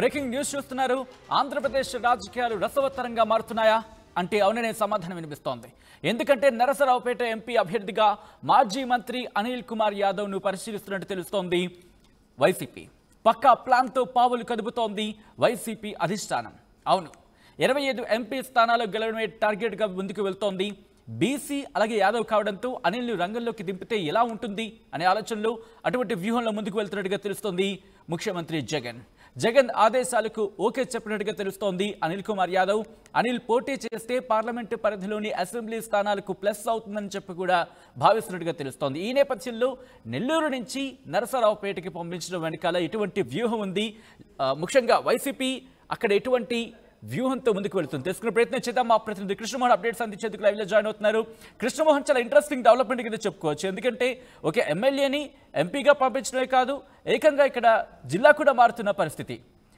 Breaking news చూస్తున్నారు. ఆంధ్రప్రదేశ్ రాజకీయాలు రసవత్తరంగా మారుతున్నాయా అంటే అవుననే సమాధానం వినిపిస్తోంది. ఎందుకంటే నరసరావుపేట ఎంపీ అభ్యర్థిగా మాజీ మంత్రి అనిల్ కుమార్ యాదవ్ను పరిశీలిస్తున్నట్టు తెలుస్తోంది వైసీపీ. పక్కా ప్లాన్తో పావులు కదుపుతోంది వైసీపీ అధిష్టానం. అవును, 25 ఎంపీ స్థానాలు గెలవడమే టార్గెట్గా ముందుకు వెళ్తోంది. బీసీ అలాగే యాదవ్ కావడంతో అనిల్ను రంగంలోకి దింపితే ఎలా ఉంటుంది అనే ఆలోచనలో అటువంటి వ్యూహంలో ముందుకు వెళ్తున్నట్టుగా తెలుస్తోంది ముఖ్యమంత్రి జగన్ ఆదేశాలకు ఓకే చెప్పినట్టుగా తెలుస్తోంది అనిల్ కుమార్ యాదవ్. అనిల్ పోటీ చేస్తే పార్లమెంటు పరిధిలోని అసెంబ్లీ స్థానాలకు ప్లస్ అవుతుందని చెప్పి కూడా భావిస్తున్నట్టుగా తెలుస్తోంది. ఈ నేపథ్యంలో నెల్లూరు నుంచి నరసరావుపేటకి పంపించడం వెనకాల ఎటువంటి వ్యూహం ఉంది, ముఖ్యంగా వైసీపీ అక్కడ ఎటువంటి వ్యూహంతో ముందుకు వెళ్తుంది తెలుసుకునే ప్రయత్నం చేద్దాం. మా ప్రతినిధి కృష్ణమోహన్ అప్డేట్స్ అందించేందుకు లైవ్లో జాయిన్ అవుతున్నారు. కృష్ణమోహన్, చాలా ఇంట్రెస్టింగ్ డెవలప్మెంట్ కింద చెప్పుకోవచ్చు. ఎందుకంటే ఒక ఎమ్మెల్యేని ఎంపీగా పంపించడమే కాదు, ఏకంగా ఇక్కడ జిల్లా కూడా మారుతున్న పరిస్థితి.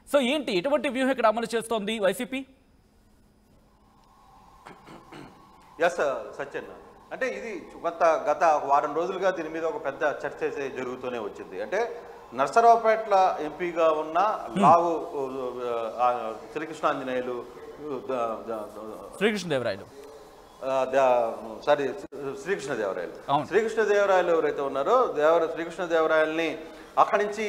సో ఏంటి, ఎటువంటి వ్యూహం ఇక్కడ అమలు చేస్తోంది వైసీపీ? ఎస్ సత్యన్, అంటే ఇది గత వారం రోజులుగా దీని మీద ఒక పెద్ద చర్చ జరుగుతూనే వచ్చింది. అంటే నర్సరావుపేట ఎంపీగా ఉన్న లావు శ్రీకృష్ణదేవరాయలు ఎవరైతే ఉన్నారో శ్రీకృష్ణదేవరాయల్ని అక్కడి నుంచి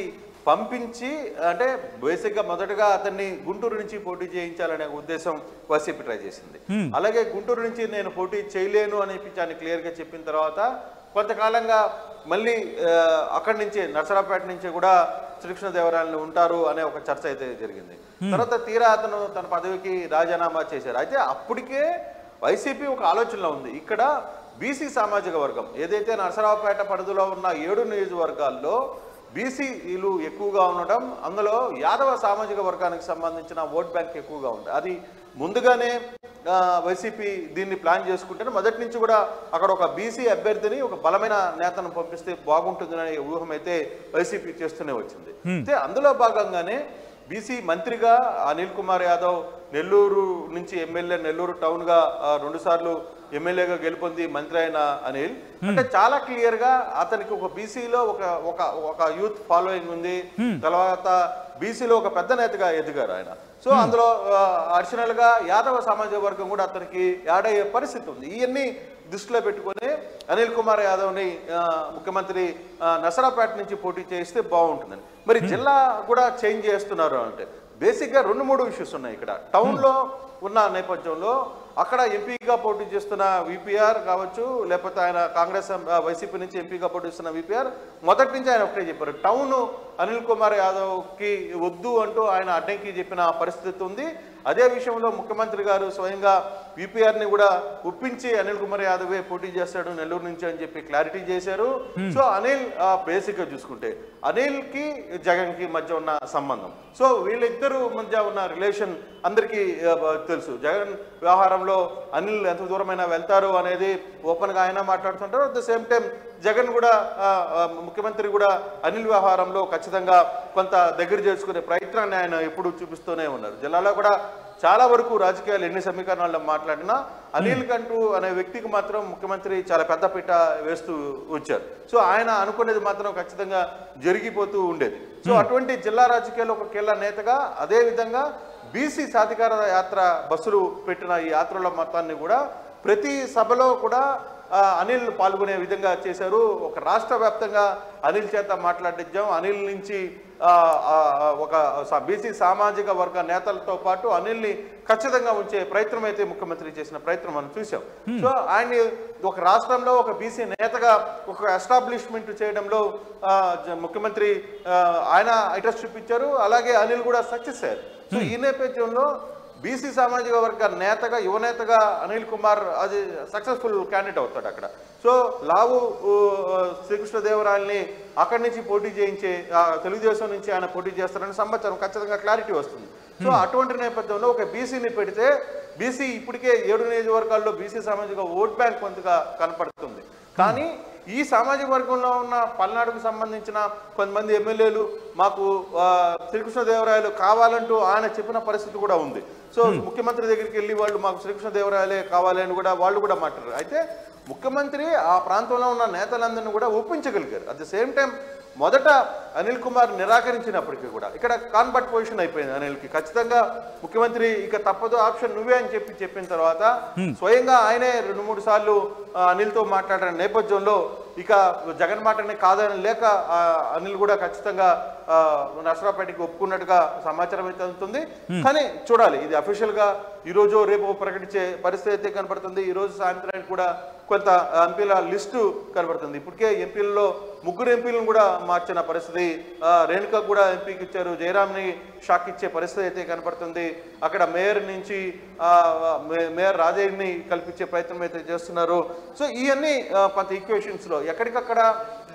పంపించి, అంటే బేసిక్గా మొదటగా అతన్ని గుంటూరు నుంచి పోటీ చేయించాలనే ఉద్దేశం వైసీపీ ట్రై చేసింది. అలాగే గుంటూరు నుంచి నేను పోటీ చేయలేను అని ఆయన క్లియర్గా చెప్పిన తర్వాత కొంతకాలంగా మళ్ళీ అక్కడి నుంచి నర్సరావుపేట నుంచి కూడా శ్రీకృష్ణదేవరాయలు ఉంటారు అనే ఒక చర్చ అయితే జరిగింది. తర్వాత తీరా అతను తన పదవికి రాజీనామా చేశారు. అయితే అప్పటికే వైసీపీ ఒక ఆలోచనలో ఉంది. ఇక్కడ బీసీ సామాజిక వర్గం ఏదైతే నర్సరావుపేట పరిధిలో ఉన్న 7 నియోజకవర్గాల్లో బీసీలు ఎక్కువగా ఉండడం, అందులో యాదవ సామాజిక వర్గానికి సంబంధించిన ఓట్ బ్యాంక్ ఎక్కువగా ఉంది. అది ముందుగానే వైసీపీ దీన్ని ప్లాన్ చేసుకుంటే మొదటి నుంచి కూడా అక్కడ ఒక బీసీ అభ్యర్థిని, ఒక బలమైన నేతను పంపిస్తే బాగుంటుందనే ఊహం అయితే వైసీపీ చేస్తూనే వచ్చింది. అయితే అందులో భాగంగానే బీసీ మంత్రిగా అనిల్ కుమార్ యాదవ్ నెల్లూరు నుంచి ఎమ్మెల్యే, నెల్లూరు టౌన్గా 2 సార్లు ఎమ్మెల్యేగా గెలుపొంది మంత్రి అయిన అనిల్, అంటే చాలా క్లియర్ గా అతనికి ఒక బీసీలో ఒక యూత్ ఫాలోయింగ్ ఉంది. తర్వాత బీసీలో ఒక పెద్ద నేతగా ఎదిగారు ఆయన. సో అందులో అడిషనల్ గా యాదవ సామాజిక వర్గం కూడా అతనికి యాడ్ అయ్యే పరిస్థితి ఉంది. ఇవన్నీ దృష్టిలో పెట్టుకుని అనిల్ కుమార్ యాదవ్ని ముఖ్యమంత్రి నర్సరావుపేట నుంచి పోటీ చేస్తే బాగుంటుందని. మరి జిల్లా కూడా చేంజ్ చేస్తున్నారు అంటే బేసిక్గా 2-3 ఇష్యూస్ ఉన్నాయి ఇక్కడ. టౌన్లో ఉన్న నేపథ్యంలో అక్కడ ఎంపీగా పోటీ చేస్తున్న విపిఆర్ కావచ్చు, లేకపోతే ఆయన కాంగ్రెస్ వైసీపీ నుంచి ఎంపీగా పోటీ చేస్తున్న విపిఆర్ మొదటి నుంచి ఆయన ఒకటే చెప్పారు, టౌన్ అనిల్ కుమార్ యాదవ్కి వద్దు అంటూ ఆయన అడ్డంకి చెప్పిన పరిస్థితి ఉంది. అదే విషయంలో ముఖ్యమంత్రి గారు స్వయంగా విపిఆర్ని కూడా ఒప్పించి అనిల్ కుమార్ యాదవే పోటీ చేస్తాడు నెల్లూరు నుంచి అని చెప్పి క్లారిటీ చేశారు. సో అనిల్ బేసిక్గా చూసుకుంటే అనిల్కి జగన్కి మధ్య ఉన్న సంబంధం, సో వీళ్ళిద్దరూ మధ్య ఉన్న రిలేషన్ అందరికీ తెలుసు. జగన్ వ్యవహారంలో అనిల్ ఎంత దూరమైనా వెళ్తారు అనేది ఓపెన్గా ఆయన మాట్లాడుతుంటారు. At the same time Jagan కూడా, ముఖ్యమంత్రి కూడా అనిల్ వ్యవహారంలో ఖచ్చితంగా కొంత దగ్గర చేసుకునే ప్రయత్నాన్ని ఆయన ఎప్పుడు చూపిస్తూనే ఉన్నారు. జిల్లాలో కూడా చాలా వరకు రాజకీయాలు ఎన్ని సమీకరణాల్లో మాట్లాడినా అనిల్ కంటూ అనే వ్యక్తికి మాత్రం ముఖ్యమంత్రి చాలా పెద్ద పీట వేస్తూ వచ్చారు. సో ఆయన అనుకునేది మాత్రం ఖచ్చితంగా జరిగిపోతూ ఉండేది. సో అటువంటి జిల్లా రాజకీయాల్లో ఒక కీలక నేతగా, అదేవిధంగా బీసీ సాధికార యాత్ర బస్సులు పెట్టిన ఈ యాత్రల మొత్తాన్ని కూడా ప్రతి సభలో కూడా అనిల్ పాల్గొనే విధంగా చేశారు. ఒక రాష్ట్ర వ్యాప్తంగా అనిల్ చేత మాట్లాడించాం. అనిల్ నుంచి ఒక బీసీ సామాజిక వర్గ నేతలతో పాటు అనిల్ని ఖచ్చితంగా ఉంచే ప్రయత్నం అయితే ముఖ్యమంత్రి చేసిన ప్రయత్నం మనం చూసాం. సో ఆయన్ని ఒక రాష్ట్రంలో ఒక బీసీ నేతగా ఒక ఎస్టాబ్లిష్మెంట్ చేయడంలో ముఖ్యమంత్రి ఆయన ఇంట్రెస్ట్ చూపించారు. అలాగే అనిల్ కూడా సక్సెస్ అయ్యారు. సో ఈ నేపథ్యంలో బీసీ సామాజిక వర్గ నేతగా, యువనేతగా అనిల్ కుమార్ అది సక్సెస్ఫుల్ క్యాండిడేట్ అవుతాడు అక్కడ. సో లావు శ్రీకృష్ణదేవరాయల్ని అక్కడి నుంచి పోటీ చేయించే, తెలుగుదేశం నుంచి ఆయన పోటీ చేస్తారని సమాచారం ఖచ్చితంగా క్లారిటీ వస్తుంది. సో అటువంటి నేపథ్యంలో ఒక బీసీని పెడితే, బీసీ ఇప్పటికే 7 నియోజకవర్గాల్లో బీసీ సామాజిక ఓట్ బ్యాంక్ కొంతగా కనపడుతుంది. కానీ ఈ సామాజిక వర్గంలో ఉన్న పల్నాడుకు సంబంధించిన కొంతమంది ఎమ్మెల్యేలు మాకు శ్రీకృష్ణదేవరాయలు కావాలంటూ ఆయన చెప్పిన పరిస్థితి కూడా ఉంది. సో ముఖ్యమంత్రి దగ్గరికి వెళ్ళి వాళ్ళు మాకు శ్రీకృష్ణదేవరాయలే కావాలి అని కూడా వాళ్ళు కూడా మాట్లాడారు. అయితే ముఖ్యమంత్రి ఆ ప్రాంతంలో ఉన్న నేతలందరినీ కూడా ఒప్పించగలిగారు. అట్ ద సేమ్ టైం మొదట అనిల్ కుమార్ నిరాకరించినప్పటికీ కూడా ఇక్కడ కాన్వర్ట్ పొజిషన్ అయిపోయింది అనిల్కి. ఖచ్చితంగా ముఖ్యమంత్రి ఇక తప్పదు ఆప్షన్ నువ్వే అని చెప్పిన తర్వాత స్వయంగా ఆయనే 2-3 సార్లు అనిల్తో మాట్లాడిన నేపథ్యంలో ఇక జగన్ మాటనే కాదని లేక అనిల్ కూడా ఖచ్చితంగా నర్సరావుపేటకి ఒప్పుకున్నట్టుగా సమాచారం అయితే అందుతుంది. కానీ చూడాలి, ఇది అఫీషియల్ గా ఈ రోజు రేపు ప్రకటించే పరిస్థితి అయితే కనబడుతుంది. ఈ రోజు సాయంత్రానికి కూడా కొంత ఎంపీల లిస్టు కనబడుతుంది. ఇప్పటికే ఎంపీలలో 3 ఎంపీలను కూడా మార్చిన పరిస్థితి, రేణుక కూడా ఎంపీకి ఇచ్చారు, జయరామ్ని షాక్ ఇచ్చే పరిస్థితి అయితే కనబడుతుంది. అక్కడ మేయర్ నుంచి మేయర్ రాజయ్యని కల్పించే ప్రయత్నం అయితే చేస్తున్నారు. సో ఇవన్నీ కొంత ఈక్వేషన్స్లో ఎక్కడికక్కడ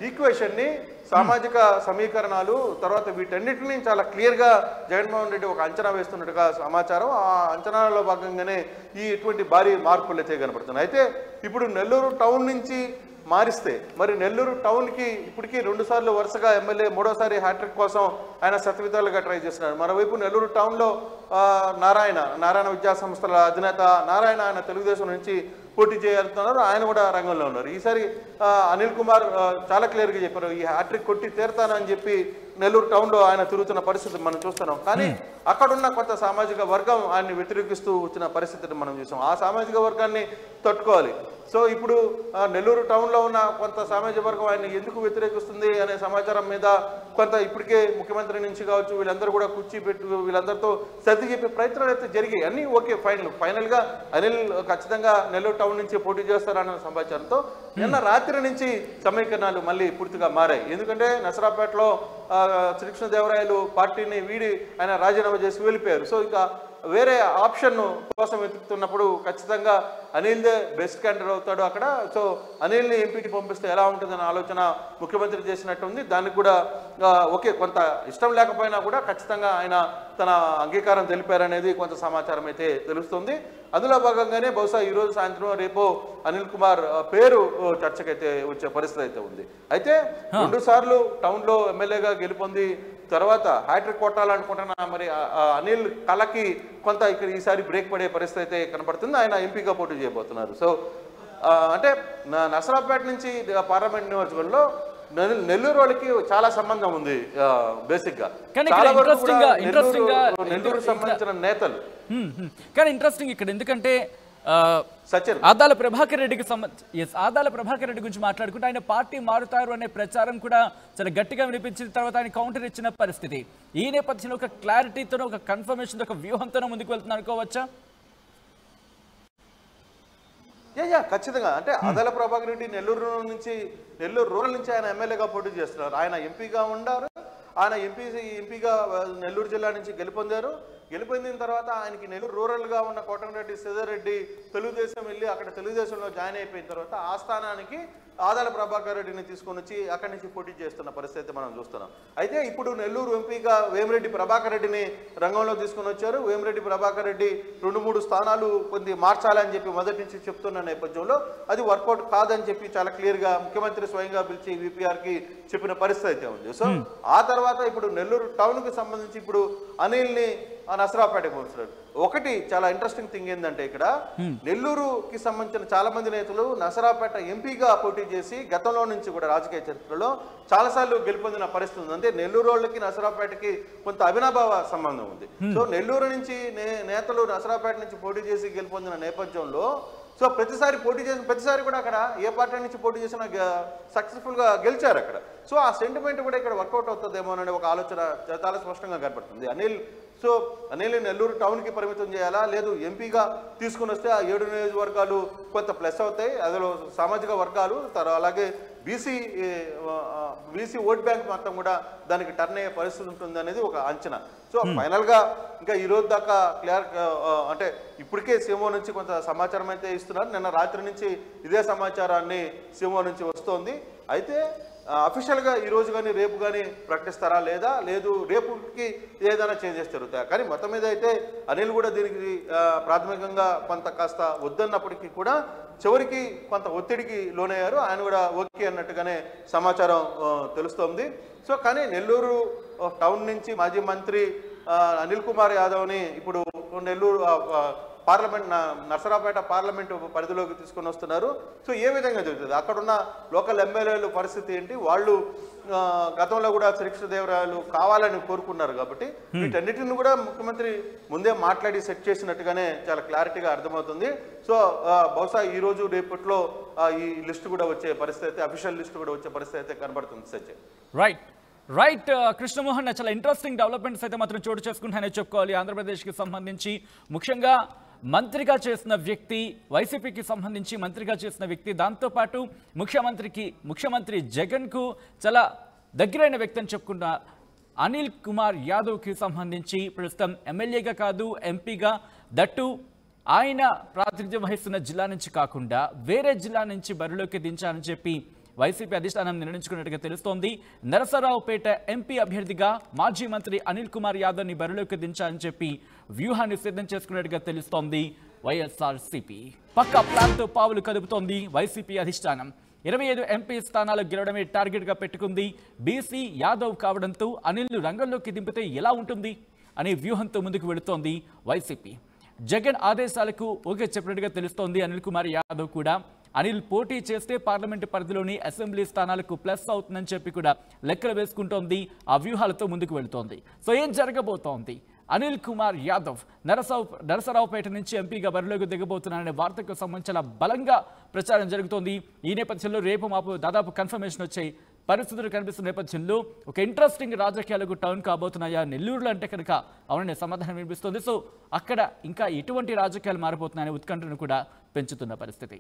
ఈక్వేషన్ని సామాజిక సమీకరణాలు తర్వాత వీటన్నిటిని చాలా క్లియర్గా జగన్మోహన్ రెడ్డి ఒక అంచనా వేస్తున్నట్టుగా సమాచారం. ఆ అంచనాలో భాగంగానే ఇటువంటి భారీ మార్పులు అయితే కనబడుతున్నాయి. అయితే ఇప్పుడు నెల్లూరు టౌన్ నుంచి మారిస్తే మరి నెల్లూరు టౌన్కి ఇప్పటికీ 2 సార్లు వరుసగా ఎమ్మెల్యే, 3వసారి హ్యాట్రిక్ కోసం ఆయన శతవిధాలుగా ట్రై చేస్తున్నారు. మరోవైపు నెల్లూరు టౌన్లో నారాయణ విద్యా సంస్థల అధినేత నారాయణ ఆయన తెలుగుదేశం నుంచి పోటీ చేయాలనుకున్నారు, ఆయన కూడా రంగంలో ఉన్నారు. ఈసారి అనిల్ కుమార్ చాలా క్లియర్గా చెప్పారు, ఈ హ్యాట్రిక్ కొట్టి తీరుతానని చెప్పి నెల్లూరు టౌన్లో ఆయన తిరుగుతున్న పరిస్థితి మనం చూస్తున్నాం. కానీ అక్కడున్న కొంత సామాజిక వర్గం ఆయన్ని వ్యతిరేకిస్తూ వచ్చిన పరిస్థితిని మనం చూసాం. ఆ సామాజిక వర్గాన్ని తట్టుకోవాలి. సో ఇప్పుడు నెల్లూరు టౌన్లో ఉన్న కొంత సామాజిక వర్గం ఆయన ఎందుకు వ్యతిరేకిస్తుంది అనే సమాచారం మీద కొంత ఇప్పటికే ముఖ్యమంత్రి నుంచి కావచ్చు వీళ్ళందరూ కూడా కూర్చిపెట్టు వీళ్ళందరితో సర్ది చెప్పే ప్రయత్నాలు అయితే జరిగాయి. అన్నీ ఓకే, ఫైనల్గా అనిల్ ఖచ్చితంగా నెల్లూరు టౌన్ నుంచి పోటీ చేస్తారన్న సమాచారంతో నిన్న రాత్రి నుంచి సమీకరణాలు మళ్ళీ పూర్తిగా మారాయి. ఎందుకంటే నసరాపేటలో శ్రీకృష్ణదేవరాయలు పార్టీని వీడి ఆయన రాజీనామా చేసి వెళ్ళిపోయారు. సో ఇక వేరే ఆప్షన్ కోసం వెతుకుతున్నప్పుడు ఖచ్చితంగా అనిల్దే బెస్ట్ క్యాండిడేట్ అవుతాడు అక్కడ. సో అనిల్ని ఎంపీకి పంపిస్తే ఎలా ఉంటుందన్న ఆలోచన ముఖ్యమంత్రి చేసినట్టుంది. దానికి కూడా ఓకే, కొంత ఇష్టం లేకపోయినా కూడా ఖచ్చితంగా ఆయన తన అంగీకారం తెలిపారనేది కొంత సమాచారం అయితే తెలుస్తుంది. అందులో భాగంగానే బహుశా ఈరోజు సాయంత్రం రేపు అనిల్ కుమార్ పేరు చర్చకైతే వచ్చే పరిస్థితి అయితే ఉంది. అయితే 2 సార్లు టౌన్లో ఎమ్మెల్యేగా గెలుపొంది తర్వాత హ్యాట్రిక్ కొట్టాలనుకుంటున్న మరి అనిల్ కళకి కొంత ఇక్కడ ఈసారి బ్రేక్ పడే పరిస్థితి అయితే కనబడుతుంది. ఆయన ఎంపీగా పోటీ చేయబోతున్నారు. సో అంటే నసరాపేట నుంచి పార్లమెంట్ నియోజకవర్గంలో నెల్లూరు వాళ్ళకి చాలా సంబంధం ఉంది బేసిక్ గా. నెల్లూరు సంబంధించిన నేతలు కానీ ఇంట్రెస్టింగ్ ఇక్కడ ఎందుకంటే ఆదాల ప్రభాకర్ రెడ్డి గురించి మాట్లాడుకుంటే ఆయన పార్టీ మారుతారు అనే ప్రచారం కూడా చాలా గట్టిగా వినిపించిన తర్వాత ఆయన కౌంటర్ ఇచ్చిన పరిస్థితి. ఈ నేపథ్యంలో ఒక క్లారిటీతో ఒక కన్ఫర్మేషన్ ఒక వ్యూహంతో ముందుకు వెళ్తున్నారు అనుకోవచ్చా? ఖచ్చితంగా. అంటే ఆదాల ప్రభాకర్ రెడ్డి నెల్లూరు రూరల్ నుంచి ఆయన ఎమ్మెల్యేగా పోటీ చేస్తున్నారు. ఆయన ఎంపీగా ఉన్నారు. ఆయన ఎంపీగా నెల్లూరు జిల్లా నుంచి గెలుపొందారు. గెలుపొందిన తర్వాత ఆయనకి నెల్లూరు రూరల్గా ఉన్న కోటంరెడ్డి శ్రీధర్ తెలుగుదేశం వెళ్ళి అక్కడ తెలుగుదేశంలో జాయిన్ అయిపోయిన తర్వాత ఆ స్థానానికి ఆదాల ప్రభాకర్ రెడ్డిని తీసుకొని వచ్చి అక్కడి నుంచి పోటీ చేస్తున్న పరిస్థితి మనం చూస్తున్నాం. అయితే ఇప్పుడు నెల్లూరు ఎంపీగా వేమిరెడ్డి ప్రభాకర్ రెడ్డిని రంగంలో తీసుకొని వచ్చారు. వేమిరెడ్డి ప్రభాకర్ రెడ్డి 2-3 స్థానాలు కొన్ని మార్చాలని చెప్పి మొదటి నుంచి చెప్తున్న నేపథ్యంలో అది వర్కౌట్ కాదని చెప్పి చాలా క్లియర్గా ముఖ్యమంత్రి స్వయంగా పిలిచి విపిఆర్కి చెప్పిన పరిస్థితి అయితే ఉంది. సో ఆ తర్వాత ఇప్పుడు నెల్లూరు టౌన్కి సంబంధించి ఇప్పుడు అనిల్ని నసరాపేటకు పంపుతున్నారు. ఒకటి చాలా ఇంట్రెస్టింగ్ థింగ్ ఏంటంటే ఇక్కడ నెల్లూరుకి సంబంధించిన చాలా మంది నేతలు నసరాపేట ఎంపీగా పోటీ చేసి గతంలో నుంచి కూడా రాజకీయ చరిత్రలో చాలాసార్లు గెలుపొందిన పరిస్థితి ఉంది. అంటే నెల్లూరు వాళ్ళకి నసరాపేటకి కొంత అవినాభావ సంబంధం ఉంది. సో నెల్లూరు నుంచి నేతలు నసరాపేట నుంచి పోటీ చేసి గెలుపొందిన నేపథ్యంలో సో ప్రతిసారి కూడా అక్కడ ఏ పార్టీ నుంచి పోటీ చేసినా సక్సెస్ఫుల్గా గెలిచారు అక్కడ. సో ఆ సెంటిమెంట్ కూడా ఇక్కడ వర్కౌట్ అవుతుందేమో అనే ఒక ఆలోచన చాలా స్పష్టంగా కనపడుతుంది. అనిల్ నెల్లూరు టౌన్కి పరిమితం చేయాలా, లేదు ఎంపీగా తీసుకుని వస్తే ఆ 7 నియోజకవర్గాలు కొంత ప్లస్ అవుతాయి, అందులో సామాజిక వర్గాలు అలాగే బీసీ ఓట్ బ్యాంక్ మొత్తం కూడా దానికి టర్న్ అయ్యే పరిస్థితి ఉంటుంది అనేది ఒక అంచనా. సో ఫైనల్గా ఇంకా ఈ రోజు దాకా అంటే ఇప్పటికే సీఎంఓ నుంచి కొంత సమాచారం అయితే ఇస్తున్నారు. నిన్న రాత్రి నుంచి ఇదే సమాచారాన్ని సీఎంఓ నుంచి వస్తోంది. అయితే అఫీషియల్గా ఈ రోజు కానీ రేపు కానీ ప్రకటిస్తారా లేదు రేపుకి ఏదైనా చేంజెస్ జరుగుతాయి. కానీ మొత్తం మీద అయితే అనిల్ కూడా దీనికి ప్రాథమికంగా కొంత కాస్త వద్దన్నప్పటికీ కూడా చివరికి కొంత ఒత్తిడికి లోనయ్యారు. ఆయన కూడా ఓకే అన్నట్టుగానే సమాచారం తెలుస్తోంది. సో కానీ నెల్లూరు టౌన్ నుంచి మాజీ మంత్రి అనిల్ కుమార్ యాదవ్ని ఇప్పుడు నెల్లూరు నరసరావుపేట పార్లమెంటు పరిధిలోకి తీసుకొని వస్తున్నారు. సో ఏ విధంగా జరుగుతుంది, అక్కడున్న లోకల్ ఎమ్మెల్యేలు పరిస్థితి ఏంటి, వాళ్ళు గతంలో కూడా శ్రీకృష్ణదేవరాయలు కావాలని కోరుకున్నారు కాబట్టి వీటన్నిటిని కూడా ముఖ్యమంత్రి ముందే మాట్లాడి సెట్ చేసినట్టుగానే చాలా క్లారిటీగా అర్థమవుతుంది. సో బహుశా ఈ రోజు రేపట్లో ఈ లిస్టు కూడా వచ్చే పరిస్థితి అయితే, అఫీషియల్ లిస్టు కూడా వచ్చే పరిస్థితి అయితే కనబడుతుంది సజ్జయ్. రైట్ కృష్ణమోహన్, చాలా ఇంట్రెస్టింగ్ డెవలప్మెంట్స్ అయితే మాత్రం చోటు చేసుకుంటానని చెప్పుకోవాలి. ఆంధ్రప్రదేశ్కి సంబంధించి ముఖ్యంగా మంత్రిగా చేసిన వ్యక్తి, వైసీపీకి సంబంధించి మంత్రిగా చేసిన వ్యక్తి, దాంతోపాటు ముఖ్యమంత్రి జగన్కు చాలా దగ్గరైన వ్యక్తి అని చెప్పుకున్న అనిల్ కుమార్ యాదవ్కి సంబంధించి ప్రస్తుతం ఎమ్మెల్యేగా కాదు ఎంపీగా, దట్టు ఆయన ప్రాతినిధ్యం వహిస్తున్న జిల్లా నుంచి కాకుండా వేరే జిల్లా నుంచి బరిలోకి దించాలని చెప్పి వైసీపీ అధిష్టానం నిర్ణయించుకున్నట్టుగా తెలుస్తోంది. నరసరావుపేట ఎంపీ అభ్యర్థిగా మాజీ మంత్రి అనిల్ కుమార్ యాదవ్ని బరిలోకి దించాలని చెప్పి వ్యూహాన్ని సిద్ధం చేసుకున్నట్టుగా తెలుస్తోంది. వైఎస్ఆర్సీపీ పక్క ప్లాన్తో పావులు కదుపుతోంది వైసీపీ అధిష్టానం. 25 ఎంపీ స్థానాలు గెలవడమే టార్గెట్గా పెట్టుకుంది. బీసీ యాదవ్ కావడంతో అనిల్ను రంగంలోకి దింపితే ఎలా ఉంటుంది అనే వ్యూహంతో ముందుకు వెళుతోంది వైసీపీ. జగన్ ఆదేశాలకు ఓకే చెప్పినట్టుగా తెలుస్తోంది. అనిల్ కుమార్ యాదవ్ కూడా అనిల్ పోటీ చేస్తే పార్లమెంటు పరిధిలోని అసెంబ్లీ స్థానాలకు ప్లస్ అవుతుందని చెప్పి కూడా లెక్కలు వేసుకుంటోంది. ఆ వ్యూహాలతో ముందుకు వెళుతోంది. సో ఏం జరగబోతోంది? అనిల్ కుమార్ యాదవ్ నరసరావుపేట నుంచి ఎంపీగా బరిలోకి దిగబోతున్నారనే వార్తకు సంబంధించిన బలంగా ప్రచారం జరుగుతోంది. ఈ నేపథ్యంలో రేపు మాపు దాదాపు కన్ఫర్మేషన్ వచ్చే పరిస్థితులు కనిపిస్తున్న నేపథ్యంలో ఒక ఇంట్రెస్టింగ్ రాజకీయాలకు టర్న్ కాబోతున్నాయా నెల్లూరులో అంటే కనుక అవుననే సమాధానం వినిపిస్తుంది. సో అక్కడ ఇంకా ఎటువంటి రాజకీయాలు మారిపోతున్నాయనే ఉత్కంఠను కూడా పెంచుతున్న పరిస్థితి.